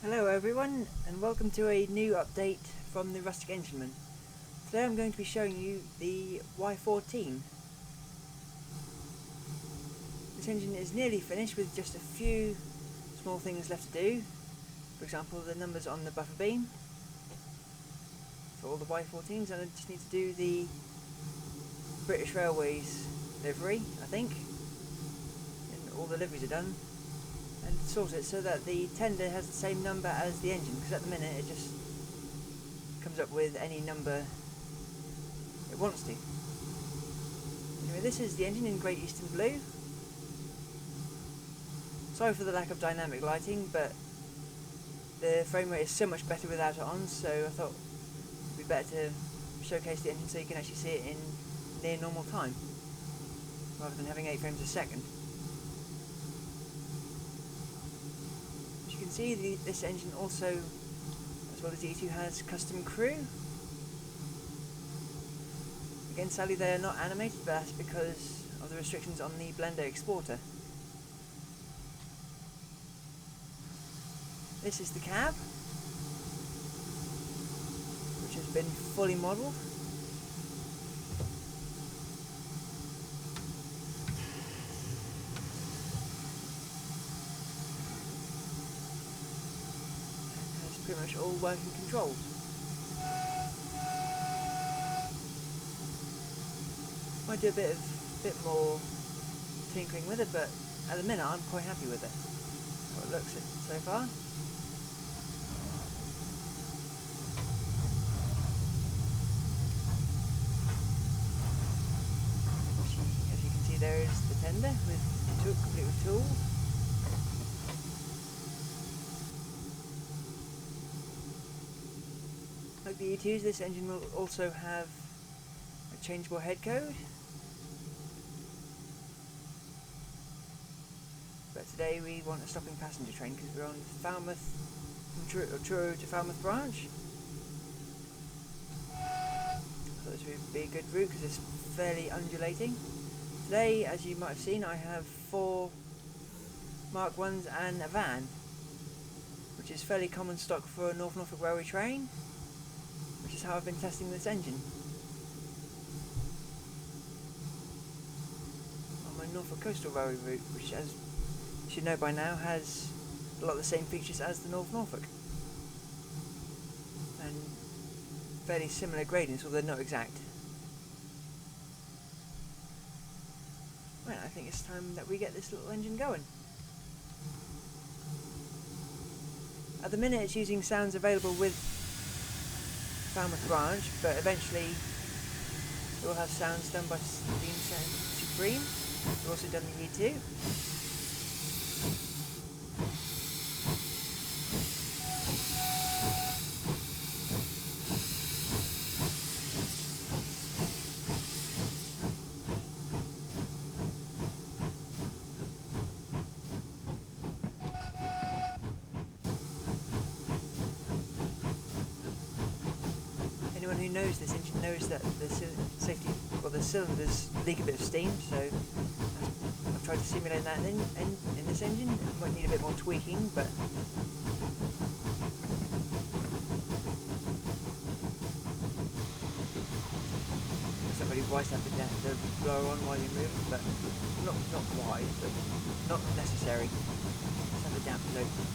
Hello everyone, and welcome to a new update from the Rustic Engineman. Today I'm going to be showing you the Y14. This engine is nearly finished with just a few small things left to do. For example, the numbers on the buffer beam for all the Y14s, and I just need to do the British Railways livery, I think. And all the liveries are done. And sort it so that the tender has the same number as the engine, because at the minute it just comes up with any number it wants to. Anyway, this is the engine in Great Eastern Blue. Sorry for the lack of dynamic lighting, but the frame rate is so much better without it on, so I thought it would be better to showcase the engine so you can actually see it in near normal time, rather than having 8 frames a second. You can see this engine also, as well as the E2, has custom crew. Again, sadly they are not animated, but that's because of the restrictions on the Blender exporter. This is the cab, which has been fully modelled. Pretty much all working controls. Might do a bit more tinkering with it, but at the minute I'm quite happy with it. How it looks so far. As you can see, there is the tender complete with tools. Like the E2s, this engine will also have a changeable head code. But today we want a stopping passenger train because we're on Falmouth, from Truro to Falmouth branch. I thought this would be a good route because it's fairly undulating. Today, as you might have seen, I have 4 Mark 1s and a van, which is fairly common stock for a North Norfolk Railway train. Which is how I've been testing this engine. On my Norfolk Coastal Railway route, which, as you should know by now, has a lot of the same features as the North Norfolk. And fairly similar gradients, although not exact. Well, I think it's time that we get this little engine going. At the minute it's using sounds available with Falmouth branch, but eventually it will have sounds done by Steam Sound Supreme. We've also done the E2. Anyone who knows this engine knows that the cylinders leak a bit of steam, so I've tried to simulate that in this engine. It might need a bit more tweaking, but it's not really wise to have the blower on while you move, but not wise, but not necessary. Just have the dampers open.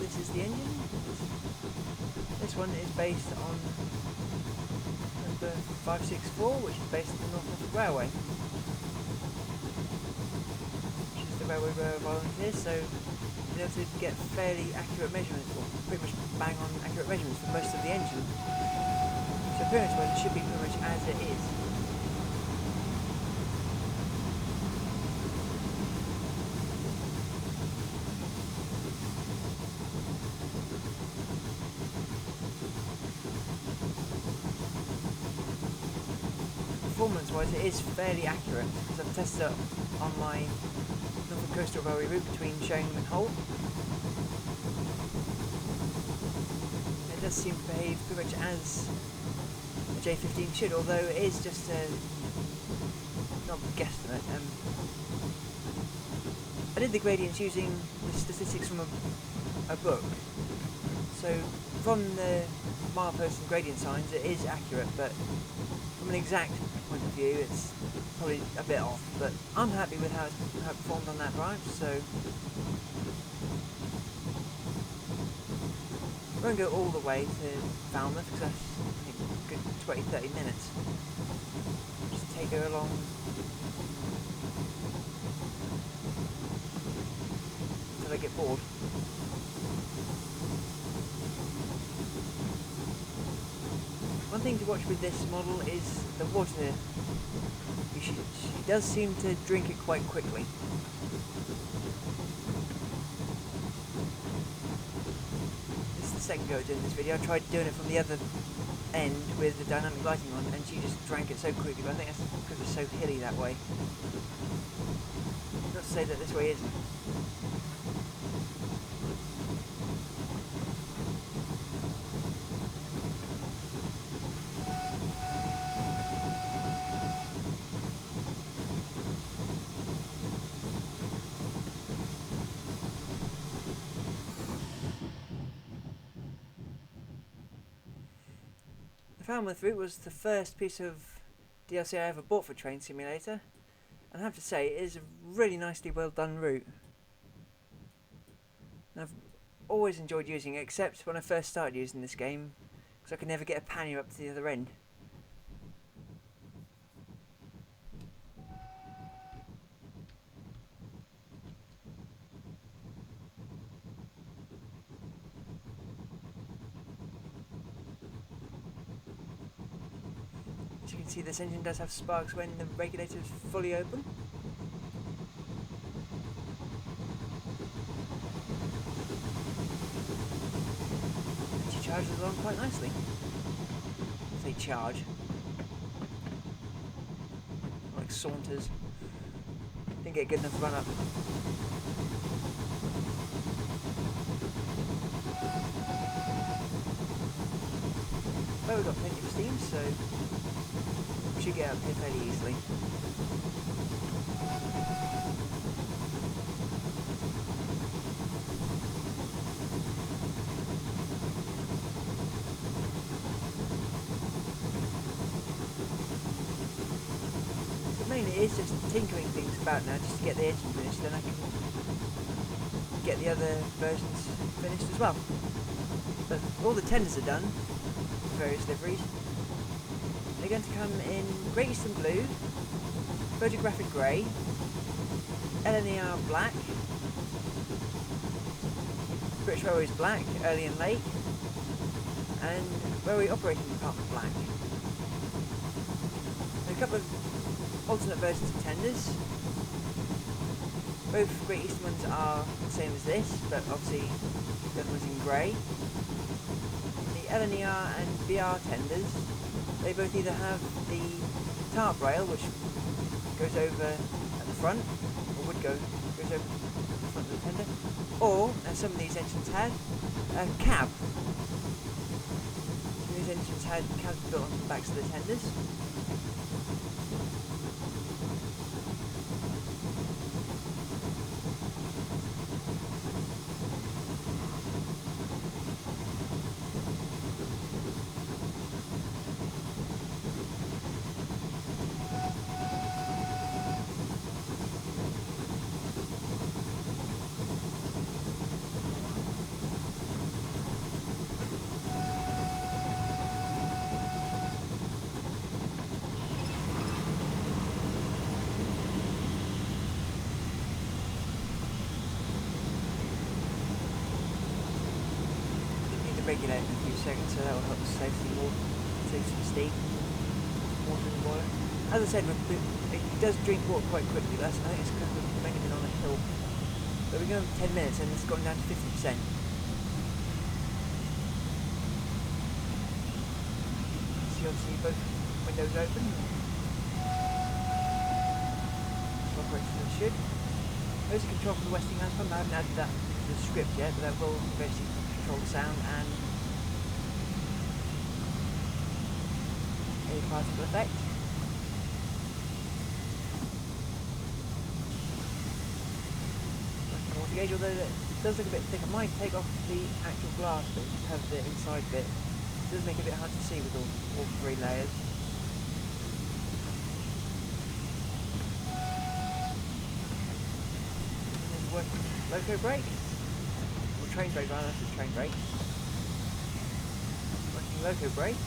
This is the engine. This one is based on number 564, which is based on the North Norfolk Railway, which is the railway where I volunteer, so I've been able to get fairly accurate measurements, or pretty much bang on accurate measurements for most of the engine. So appearance-wise it should be pretty much as it is. Performance-wise, it is fairly accurate because I've tested it on my Norfolk Coastal Railway route between Sheringham and Hull. does seem to behave pretty much as a J15 should, although it is just a not a guesstimate. I did the gradients using the statistics from a book, so from the milepost and gradient signs it is accurate, but from an exact point of view it's probably a bit off, but I'm happy with how it performed on that branch, so I won't go all the way to Falmouth because that's I think a good 20-30 minutes. Just take her along until I get bored. One thing to watch with this model is the water. She does seem to drink it quite quickly. This is the second go at doing this video. I tried doing it from the other end with the dynamic lighting on and she just drank it so quickly, but I think that's because it's so hilly that way. Not to say that this way isn't. The Falmouth route was the first piece of DLC I ever bought for Train Simulator, and I have to say it is a really nicely well done route. And I've always enjoyed using it, except when I first started using this game, because I could never get a pannier up to the other end. As you can see, this engine does have sparks when the regulator is fully open. And she charges along quite nicely. I say charge. Like saunters. Didn't get a good enough run up. Well, we've got plenty of steam, so we should get up here fairly easily. So mainly it is just tinkering things about now just to get the engine finished, then I can get the other versions finished as well. But all the tenders are done, various liveries. They're going to come in Great Eastern Blue, Photographic Grey, LNER Black, British Railways Black, early and late, and Railway Operating Department Black. There are a couple of alternate versions of tenders. Both Great Eastern ones are the same as this, but obviously the other one's in grey. The LNER and BR tenders, they both either have the tarp rail, which goes over at the front, or goes over the front of the tender, or, as some of these engines had, a cab. Some of these engines had cabs built onto the backs of the tenders. Regulate in a few seconds, so that will help save some steam, water in the boiler. As I said, it does drink water quite quickly. I think it's because we've mainly been on a hill. But we're going 10 minutes and it's gone down to 50%. So you obviously both windows open. Operate as it should. There's a control for the Westinghouse pump. I haven't added that to the script yet, but that will basically control the sound and the particle effect. Water gauge, although it does look a bit thick, I might take off the actual glass but just have the inside bit. It does make it a bit hard to see with all three layers. And then working loco brake, or train brake rather, that's a train brake. Working loco brake.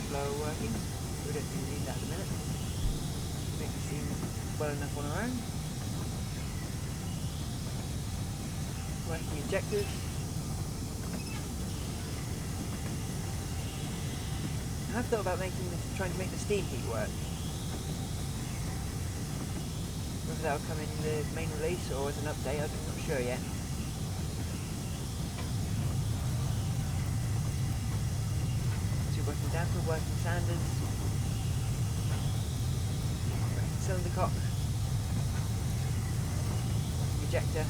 Blower working, so we don't really need that at the minute. Make it seem well enough on our own. Working injectors. I've thought about trying to make the steam heat work. Whether that'll come in the main release or as an update, I'm not sure yet. Working damper, working sanders, working cylinder cock, ejector,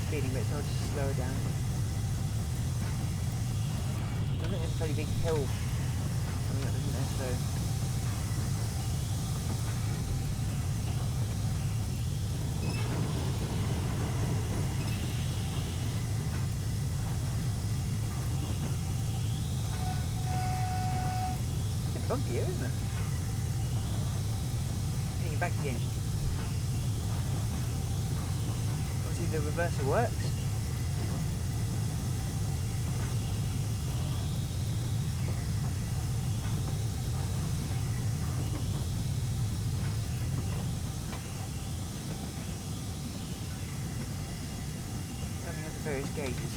speeding bit, so I'll just slow it down. I think there's a fairly big hill coming up, isn't there? So bumpy, isn't it? Getting back to the engine. Obviously the reverser works. Coming at the various gauges.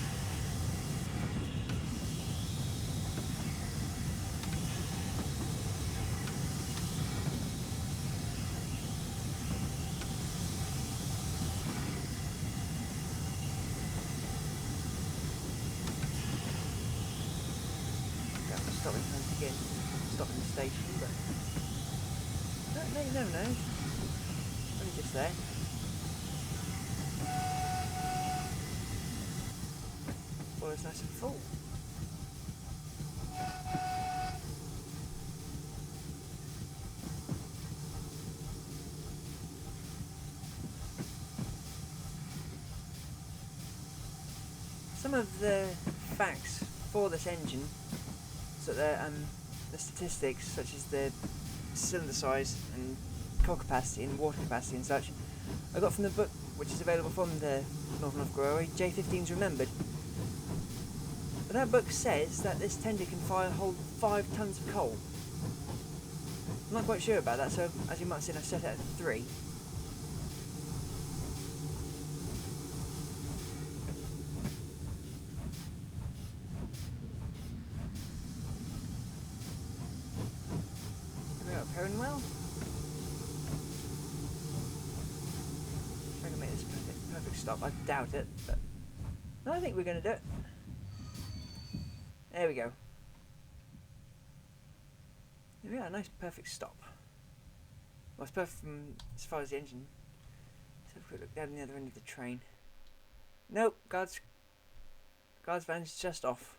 Stopping once again, stopping the station, but no, you never know. Only just there. Well, it's nice and full. Some of the facts for this engine, so the statistics such as the cylinder size and coil capacity and water capacity and such, I got from the book which is available from the North Brewery, Y14's Remembered. But that book says that this tender can hold 5 tons of coal. I'm not quite sure about that, so as you might have seen I set it at 3. Pairing well. Trying to make this perfect stop. I doubt it, but no, I think we're going to do it. There we go. There we are, a nice perfect stop. Well, it's perfect from as far as the engine. Let's have a quick look down the other end of the train. Nope, guard's van's just off.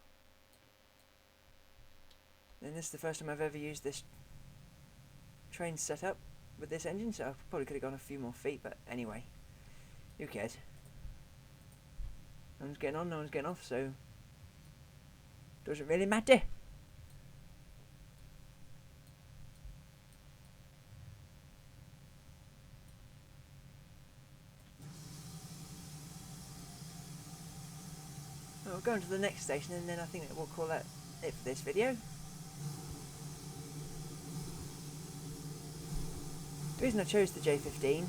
And this is the first time I've ever used this train setup with this engine, so I probably could have gone a few more feet, but anyway, who cares? No one's getting on, no one's getting off, so doesn't really matter. Well, we'll go on to the next station, and then I think that we'll call that it for this video. The reason I chose the Y14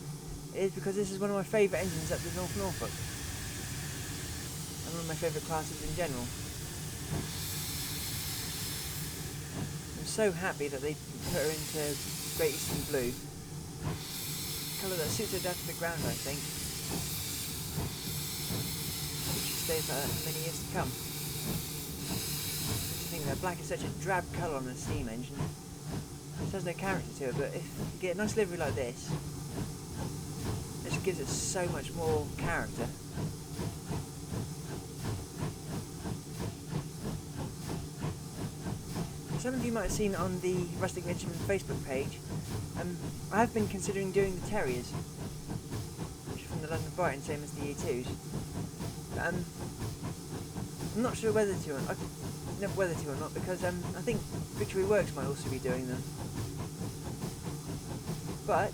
is because this is one of my favourite engines up to North Norfolk, and one of my favourite classes in general. I'm so happy that they put her into Great Eastern Blue, colour that suits her down to the ground, I think. Which stays like that for many years to come. I think that black is such a drab colour on a steam engine. It has no character to it, but if you get a nice livery like this, it just gives it so much more character. Some of you might have seen on the Rustic Midshipman Facebook page, I have been considering doing the Terriers, which are from the London Brighton, same as the E2s. I'm not sure whether to or not, because I think Victory Works might also be doing them. But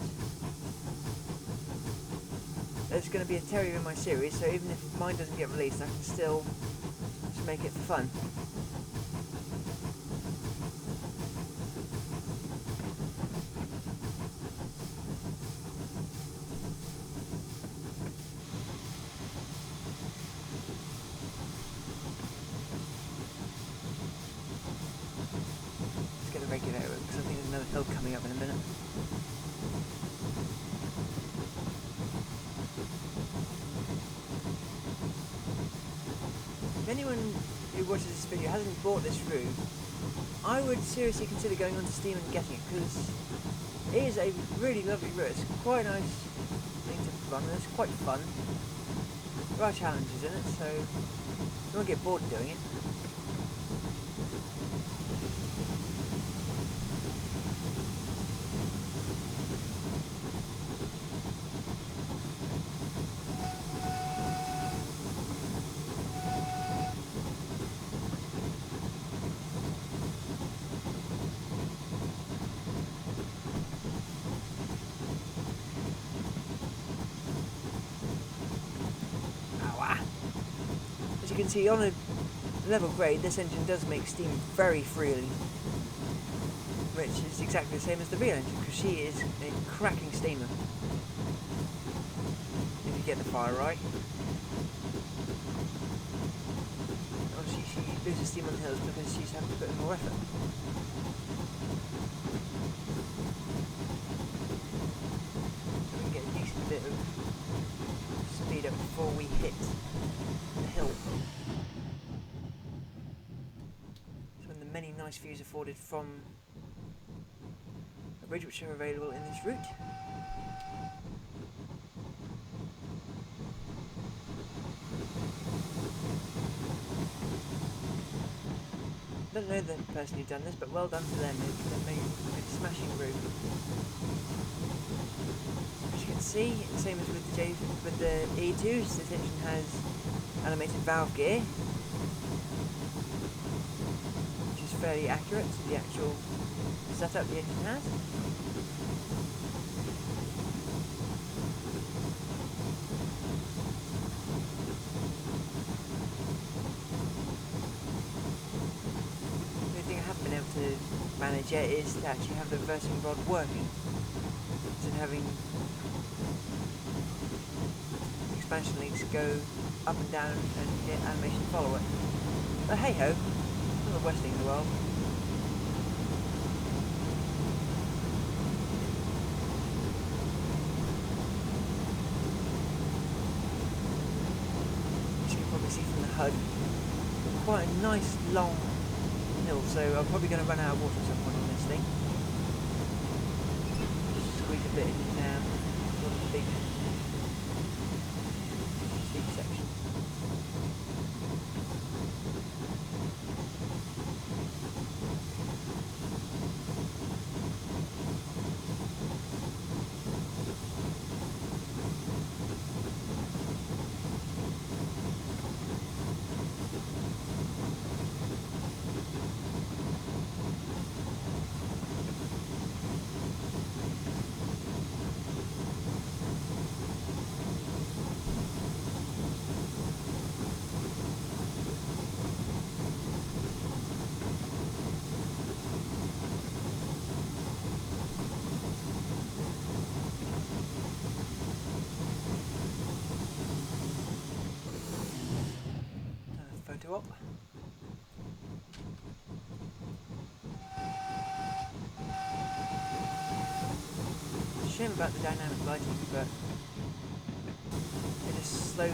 there's going to be a Terrier in my series, so even if mine doesn't get released, I can still just make it for fun. Regulator, because I think there's another hill coming up in a minute. If anyone who watches this video hasn't bought this route, I would seriously consider going onto Steam and getting it, because it is a really lovely route. It's quite a nice thing to run, and it's quite fun. There are challenges in it, so you won't get bored doing it. As you can see, on a level grade, this engine does make steam very freely, which is exactly the same as the real engine, because she is a cracking steamer, if you get the fire right. Obviously she loses steam on hills because she's having to put in more effort. So we can get a decent bit of speed up before we hit the hill. So when the many nice views afforded from a bridge which are available in this route. I don't know the person who's done this, but well done to them. They've made a smashing route. As you can see, same as with the E2s, this engine has animated valve gear, which is fairly accurate to the actual setup the engine has. The only thing I haven't been able to manage yet is to actually have the reversing rod working, instead of having expansion links go up and down and hit animation follower. But hey ho, not the worst thing in the world. As you can probably see from the HUD, quite a nice long hill, so I'm probably going to run out of water at some point on this thing. Just squeeze a bit in now, one big steep section. Photo op. Shame about the dynamic lighting, but it just slows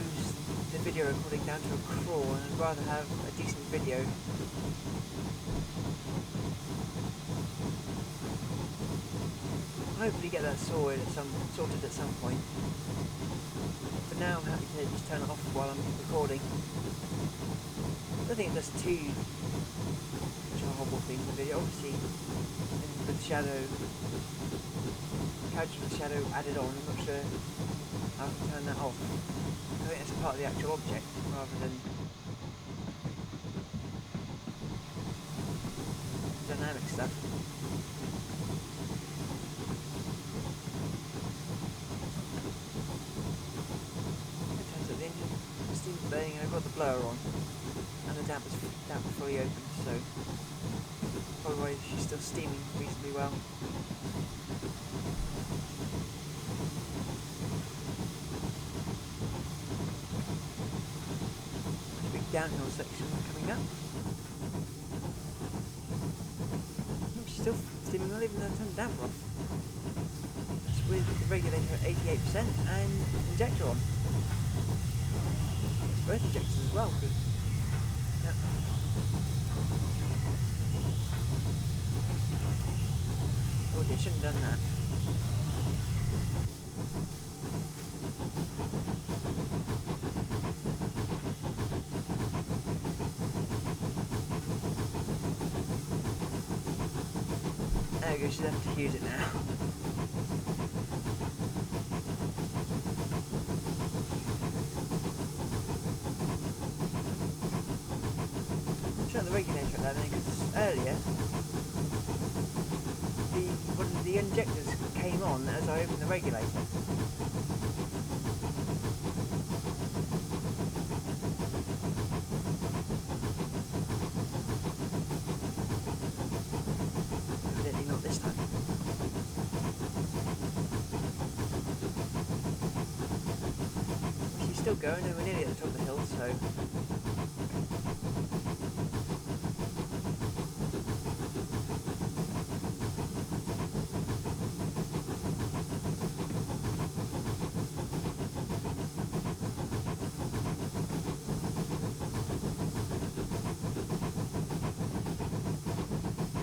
the video recording down to a crawl, and I'd rather have a decent video. hopefully get that sorted at some point. For now, I'm happy to just turn it off while I'm recording. I don't think it does too much of a horrible thing in the video. Obviously, with the shadow, character with the shadow added on, I'm not sure how to turn that off. I think that's part of the actual object rather than dynamic stuff. It turns out the engine steam's burning and I've got the blower on and the damper's fully open, so otherwise she's still steaming reasonably well. Downhill section coming up. She's still steaming well even though I turned the damper off. That's with the regulator at 88% and injector on. Both injectors as well. Good. Yep. Oh dear, shouldn't have done that. There we go, she's left to use it now. Shut the regulator at that then, because earlier one of the injectors came on as I opened the regulator. Not this time. She's still going and we're nearly at the top of the hill, so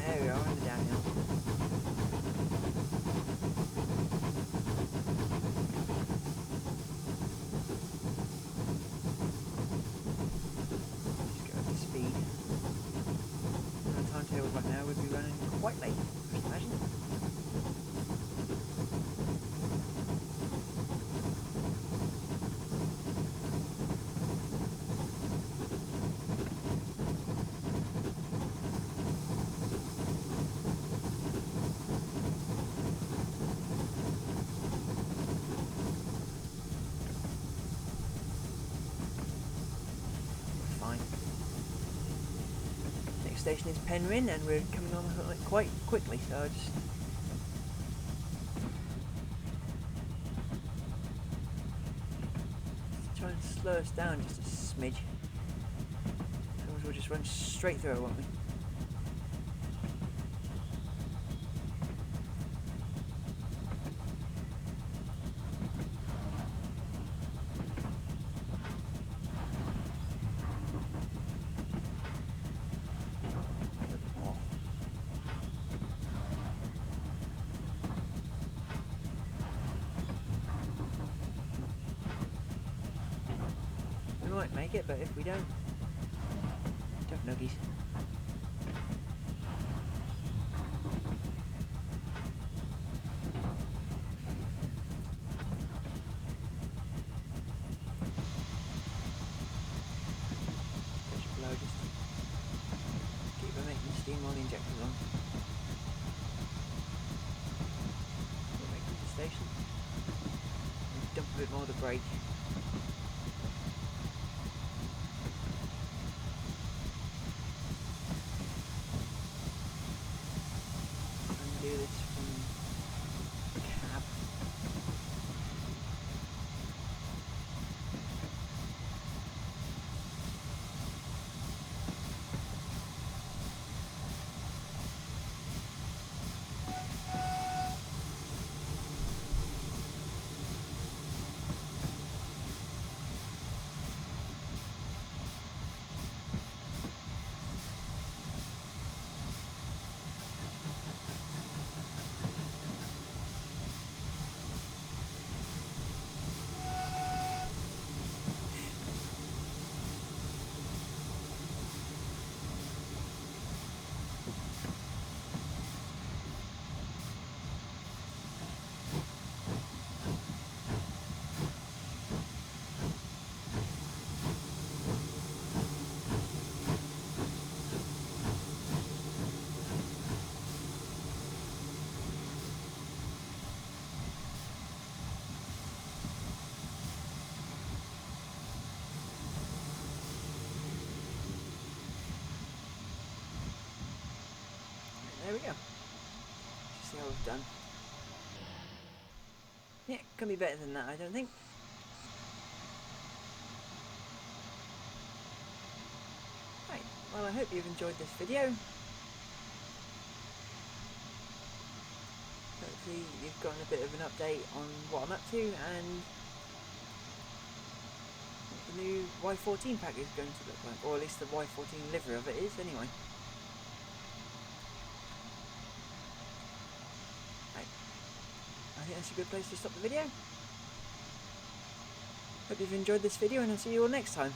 there we are on the downhill. Right now we'd be running quite late, I should imagine. Fine. Station is Penryn and we're coming on quite quickly, so I just try and slow us down just a smidge. Otherwise we'll just run straight through it, won't we? We might make it, but if we don't, tough nuggies. Just blow, just keep on making steam while the injector's on. We'll make it to the station and dump a bit more of the brake. Do this from cab. we go. Just see how we've done. Yeah, can be better than that, I don't think. Right, well I hope you've enjoyed this video. Hopefully you've gotten a bit of an update on what I'm up to and what the new Y14 pack is going to look like, or at least the Y14 livery of it is anyway. Right, I think that's a good place to stop the video. Hope you've enjoyed this video and I'll see you all next time.